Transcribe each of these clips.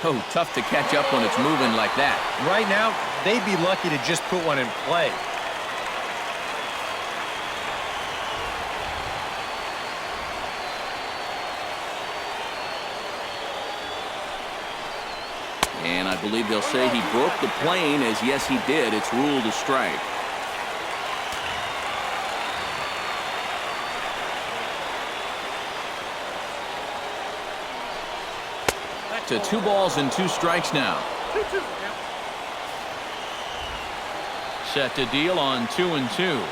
Oh, tough to catch up when it's moving like that. Right now, they'd be lucky to just put one in play. And I believe they'll say he broke the plane, as yes, he did. It's ruled a strike. Back to 2 balls and 2 strikes now. Set to deal on 2-2.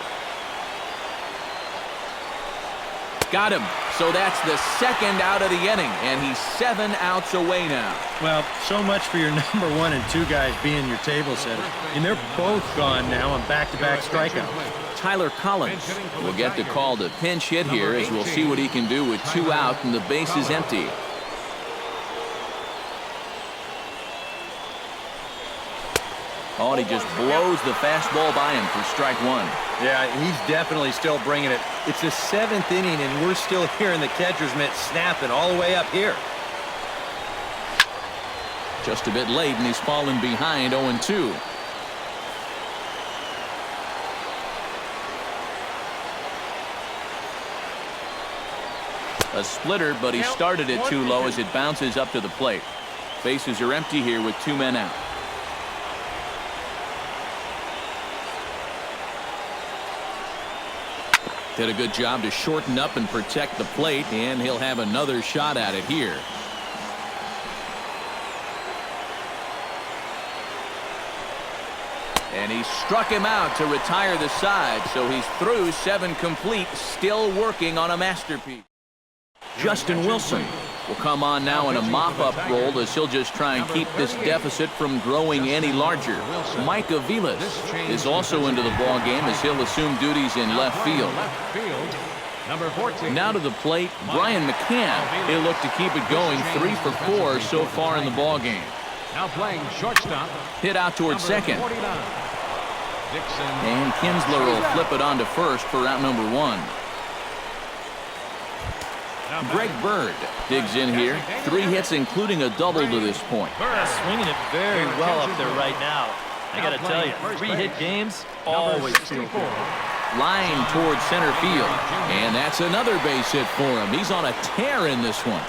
Got him. So that's the second out of the inning, and he's 7 outs away now. Well, so much for your number 1 and 2 guys being your table setters. And they're both gone now on back-to-back strikeouts. Tyler Collins will get the call to pinch hit here, as we'll see what he can do with 2 out and the base is empty. Oh, and he just blows the fastball by him for strike 1. Yeah, he's definitely still bringing it. It's the 7th inning, and we're still hearing the catcher's mitt snapping all the way up here. Just a bit late, and he's fallen behind 0-2. A splitter, but he started it too low as it bounces up to the plate. Bases are empty here with 2 men out. Did a good job to shorten up and protect the plate, and he'll have another shot at it here. And he struck him out to retire the side, so he's through 7 complete, still working on a masterpiece. Justin Wilson will come on now in a mop-up role, as he'll just try and keep this deficit from growing any larger. Mike Aviles is also into the ball game, as he'll assume duties in left field. Now to the plate, Brian McCann. He'll look to keep it going, 3 for 4 so far in the ball game. Now playing shortstop. Hit out towards second. And Kinsler will flip it on to first for out number 1. Greg Bird digs in here. 3 hits, including a double to this point. Swinging it very well up there right now. I got to tell you, 3-hit games always feel good. Line towards center field. And that's another base hit for him. He's on a tear in this one.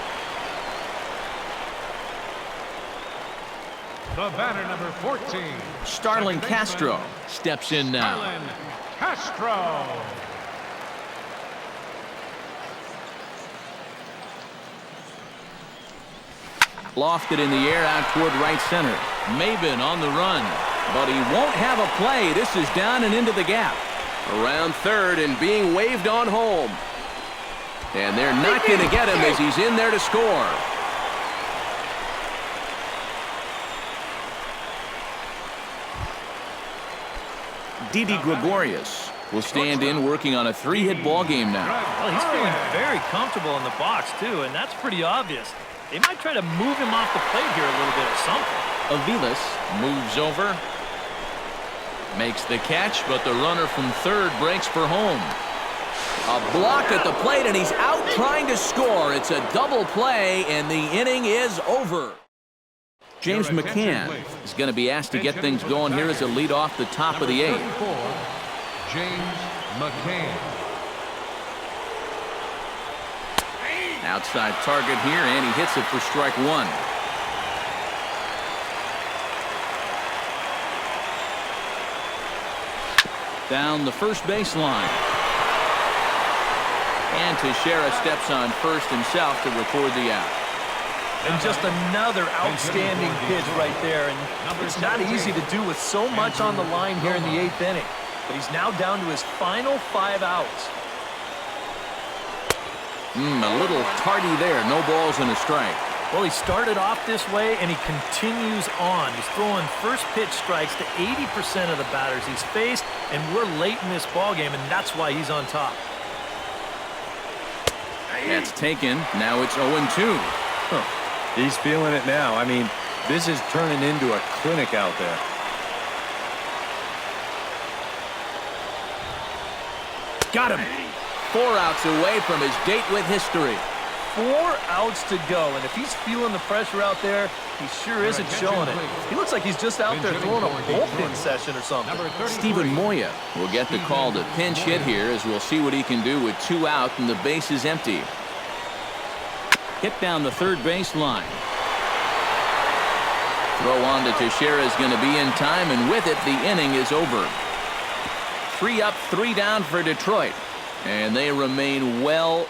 The batter, number 14. Starlin Castro steps in now. Starlin Castro. Lofted in the air out toward right center. Maben on the run, but he won't have a play. This is down and into the gap. Around third and being waved on home. And they're not going to get him as he's in there to score. Didi Gregorius will stand in, working on a 3-hit ball game now. Well, he's feeling very comfortable in the box, too, and that's pretty obvious. They might try to move him off the plate here a little bit or something. Aviles moves over. Makes the catch, but the runner from third breaks for home. A block at the plate, and he's out trying to score. It's a double play, and the inning is over. James McCann is going to be asked to get things going here as a lead off the top of the 8th. James McCann. Outside target here, and he hits it for strike 1. Down the first baseline. And Teixeira steps on first himself to record the out. And just another outstanding pitch right there. And it's not easy to do with so much on the line here in the 8th inning. But he's now down to his final 5 outs. A little tardy there. No balls and a strike. Well, he started off this way, and he continues on. He's throwing first pitch strikes to 80% of the batters he's faced, and we're late in this ballgame, and that's why he's on top. That's taken. Now it's 0-2. He's feeling it now. I mean, this is turning into a clinic out there. Got him. 4 outs away from his date with history. 4 outs to go, and if he's feeling the pressure out there, he sure isn't showing it. He looks like he's just out there throwing a bullpen session or something. Stephen Moya will get the call to pinch hit here, as we'll see what he can do with 2 out and the base is empty. Hit down the third base line. Throw on to Teixeira is going to be in time, and with it, the inning is over. 3 up, 3 down for Detroit, and they remain well.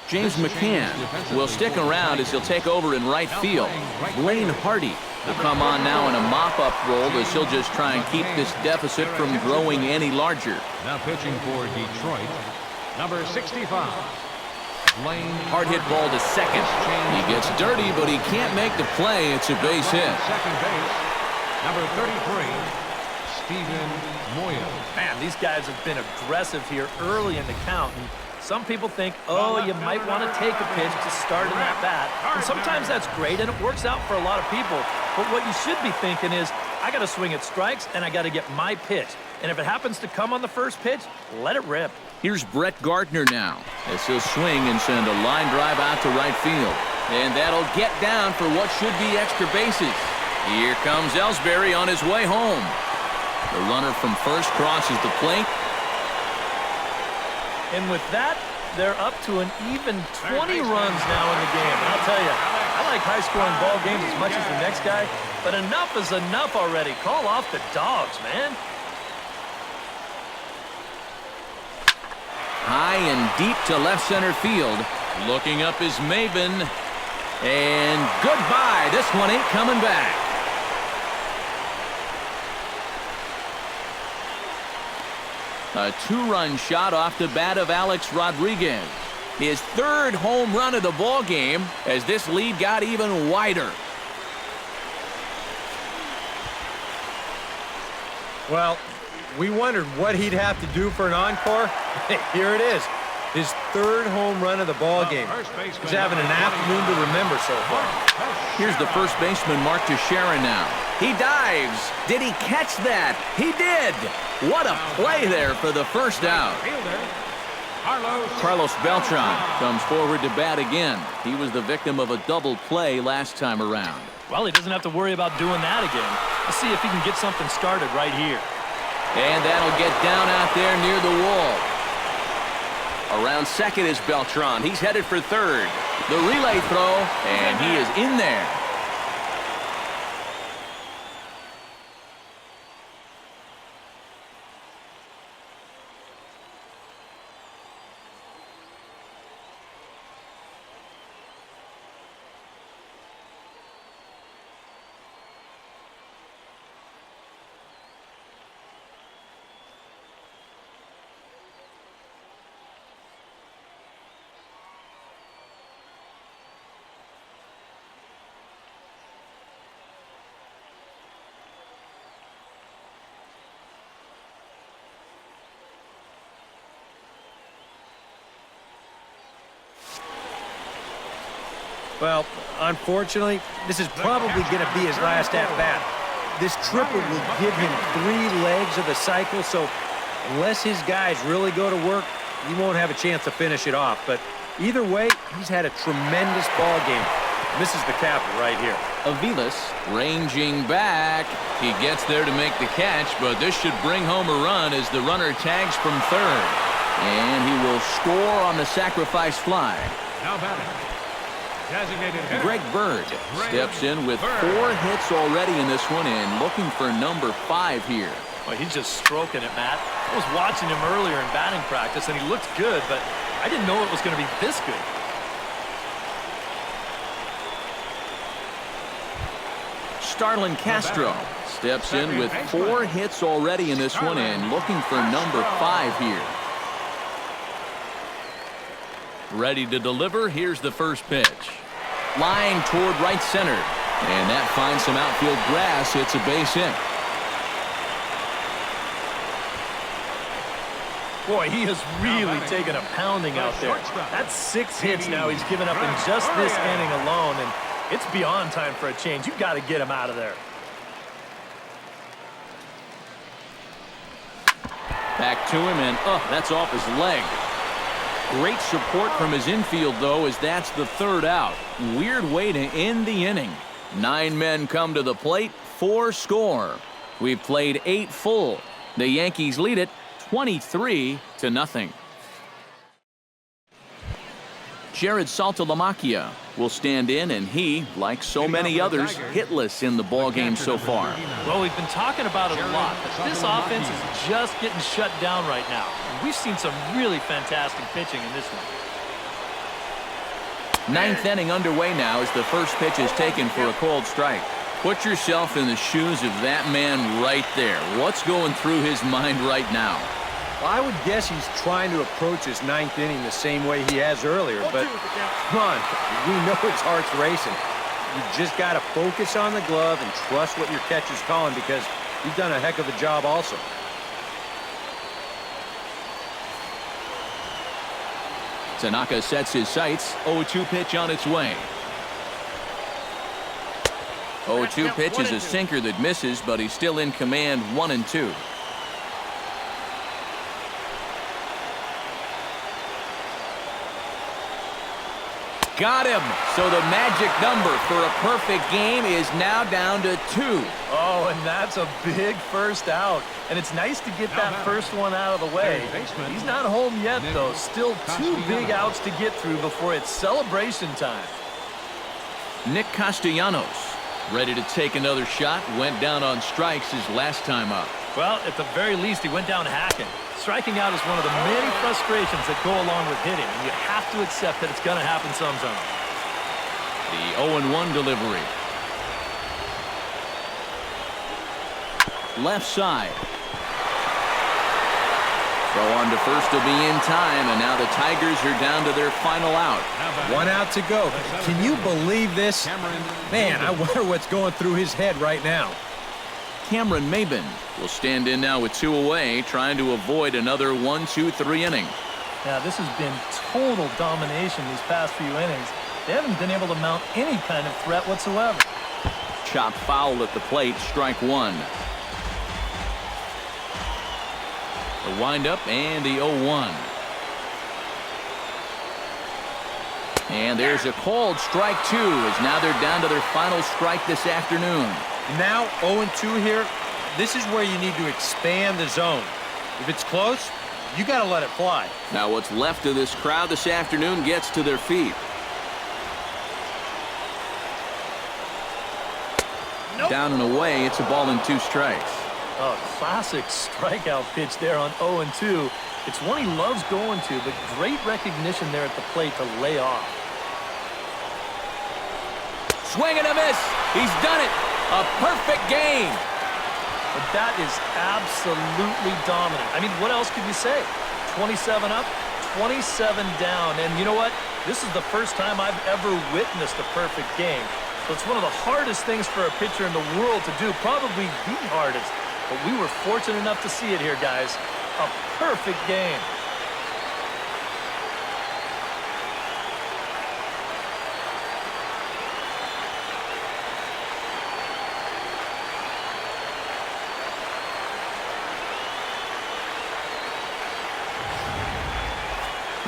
James McCann will stick around as he'll take over in right field. Blaine Hardy will come on now in a mop-up role as he'll just try and keep this deficit from growing any larger. Now pitching for Detroit, number 65. Hard hit ball to second. He gets dirty, but he can't make the play. It's a base hit. Second base, number 33, Stephen Moya. Man, these guys have been aggressive here early in the count. And some people think, oh, you might want to take a pitch to start in that bat. And sometimes that's great, and it works out for a lot of people. But what you should be thinking is, I got to swing at strikes, and I got to get my pitch. And if it happens to come on the first pitch, let it rip. Here's Brett Gardner now, as he'll swing and send a line drive out to right field. And that'll get down for what should be extra bases. Here comes Ellsbury on his way home. The runner from first crosses the plate. And with that, they're up to an even 20 runs now in the game. And I'll tell you, I like high-scoring ball games as much as the next guy, but enough is enough already. Call off the dogs, man. High and deep to left center field. Looking up is Maven. And goodbye. This one ain't coming back. A 2-run shot off the bat of Alex Rodriguez. His 3rd home run of the ball game as this lead got even wider. Well, we wondered what he'd have to do for an encore. Here it is. His 3rd home run of the ball game. He's having an afternoon to remember so far. Here's the first baseman, Mark Teixeira now. He dives. Did he catch that? He did. What a play there for the first out. Carlos Beltran comes forward to bat again. He was the victim of a double play last time around. Well, he doesn't have to worry about doing that again. Let's see if he can get something started right here. And that'll get down out there near the wall. Around second is Beltran. He's headed for third. The relay throw, and he is in there. Well, unfortunately, this is probably going to be his last at-bat. This triple will give him 3 legs of the cycle, so unless his guys really go to work, he won't have a chance to finish it off. But either way, he's had a tremendous ball game. This is the capper right here. Aviles ranging back. He gets there to make the catch, but this should bring home a run as the runner tags from third. And he will score on the sacrifice fly. Now batting, designated hitter Greg Bird steps in with 4 hits already in this one and looking for number 5 here. Well, he's just stroking it, Matt. I was watching him earlier in batting practice, and he looked good, but I didn't know it was going to be this good. Starlin Castro steps in with 4 hits already in this one and looking for number 5 here. Ready to deliver. Here's the first pitch. Line toward right center. And that finds some outfield grass. It's a base hit. Boy, he has really taken a pounding out there. That's 6 hits now he's given up in just this inning alone, and it's beyond time for a change. You've got to get him out of there. Back to him, and that's off his leg. Great support from his infield, though, as that's the third out. Weird way to end the inning. 9 men come to the plate, 4 score. We've played 8 full. The Yankees lead it 23-0. Jared Saltalamacchia will stand in, and he, like so many others, hitless in the ballgame so far. Well, we've been talking about it a lot, but this offense is just getting shut down right now. We've seen some really fantastic pitching in this one. 9th inning underway now as the first pitch is taken for a called strike. Put yourself in the shoes of that man right there. What's going through his mind right now? Well, I would guess he's trying to approach his 9th inning the same way he has earlier, but come on, we know his heart's racing. You just got to focus on the glove and trust what your catcher's calling, because he's done a heck of a job also. Tanaka sets his sights. 0-2 pitch on its way. 0-2 pitch is a sinker that misses, but he's still in command. 1-2. Got him. So the magic number for a perfect game is now down to 2. Oh, and that's a big first out. And it's nice to get that first one out of the way. He's not home yet, though. Still 2 big outs to get through before it's celebration time. Nick Castellanos ready to take another shot. Went down on strikes his last time up. Well, at the very least, he went down hacking. Striking out is one of the many frustrations that go along with hitting, and you have to accept that it's going to happen sometimes. The 0-1 delivery. Left side. Throw on to first will be in time, and now the Tigers are down to their final out. 1 out to go. Can you believe this? Man, I wonder what's going through his head right now. Cameron Maybin will stand in now with 2 away, trying to avoid another 1-2-3 inning. Yeah, this has been total domination these past few innings. They haven't been able to mount any kind of threat whatsoever. Chop foul at the plate, strike 1. The windup and the 0-1. And there's a called strike 2, as now they're down to their final strike this afternoon. Now 0-2 here. This is where you need to expand the zone. If it's close, you got to let it fly. Now what's left of this crowd this afternoon gets to their feet. Nope. Down and away, it's a ball and 2 strikes. Oh, classic strikeout pitch there on 0-2. It's one he loves going to, but great recognition there at the plate to lay off. Swing and a miss. He's done it. A perfect game. But that is absolutely dominant. I mean, what else could you say? 27 up, 27 down. And you know what? This is the first time I've ever witnessed a perfect game. So it's one of the hardest things for a pitcher in the world to do, probably the hardest. But we were fortunate enough to see it here, guys. A perfect game.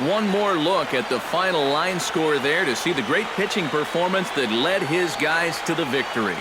One more look at the final line score there to see the great pitching performance that led his guys to the victory.